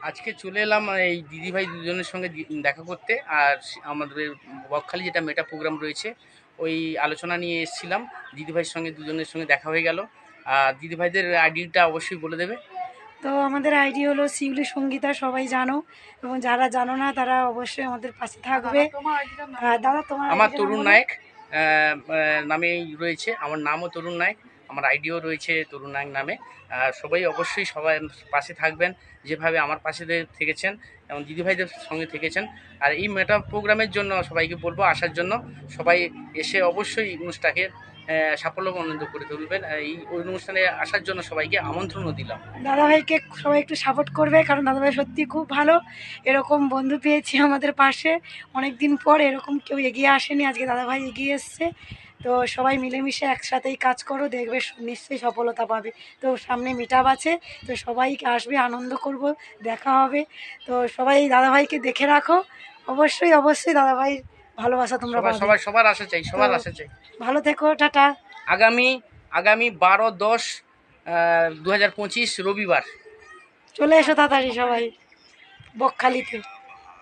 আজকে চলে এলাম এই দিদিভাই দুজনের সঙ্গে দেখা করতে। আর আমাদের বকখালি যেটা মেটা প্রোগ্রাম রয়েছে ওই আলোচনা নিয়ে এসেছিলাম। দিদিভাইয়ের সঙ্গে দুজনের সঙ্গে দেখা হয়ে গেল। আর দিদিভাইদের আইডিটা অবশ্যই বলে দেবে। তো আমাদের আইডি হলো শিউলি সঙ্গীতা, সবাই জানো, এবং যারা জানো না তারা অবশ্যই আমাদের পাশে থাকবে। দাদা তোমার আমার আইডিটার নাম তরুণ বলো। নায়ক নামেই রয়েছে, আমার নামও তরুণ নায়ক, আমার আইডিও রয়েছে তরুণ নায়ক নামে। সবাই অবশ্যই সবাই পাশে থাকবেন, যেভাবে আমার পাশে থেকেছেন এবং দিদিভাইদের সঙ্গে থেকেছেন। আর এই মেটা প্রোগ্রামের জন্য সবাইকে বলবো আসার জন্য। সবাই এসে অবশ্যই অনুষ্ঠানটাকে সাফল্যমণ্ডিত করে তুলবেন। এই অনুষ্ঠানে আসার জন্য সবাইকে আমন্ত্রণও দিলাম। দাদাভাইকে সবাই একটু সাপোর্ট করবে, কারণ দাদাভাই সত্যি খুব ভালো। এরকম বন্ধু পেয়েছি আমাদের পাশে, অনেক দিন পর এরকম কেউ এগিয়ে আসেনি, আজকে দাদাভাই এগিয়ে এসছে। তো সবাই মিলেমিশে একসাথেই কাজ করো, দেখবে নিশ্চয়ই সফলতা পাবে। তো সামনে মিটআপ আছে, তো সবাই আসবে, আনন্দ করব, দেখা হবে। তো সবাই দাদাভাইকে দেখে রাখো, অবশ্যই অবশ্যই দাদাভাই ভালোবাসা তোমরা সবাই পাবে। সবাই সবার আশা চাই, তো সবার আশা চাই। ভালো থেকো, টাটা। আগামী আগামী 12-10-2025 রবিবার। চলে এসো তাড়াতাড়ি সবাই বকখালিতে।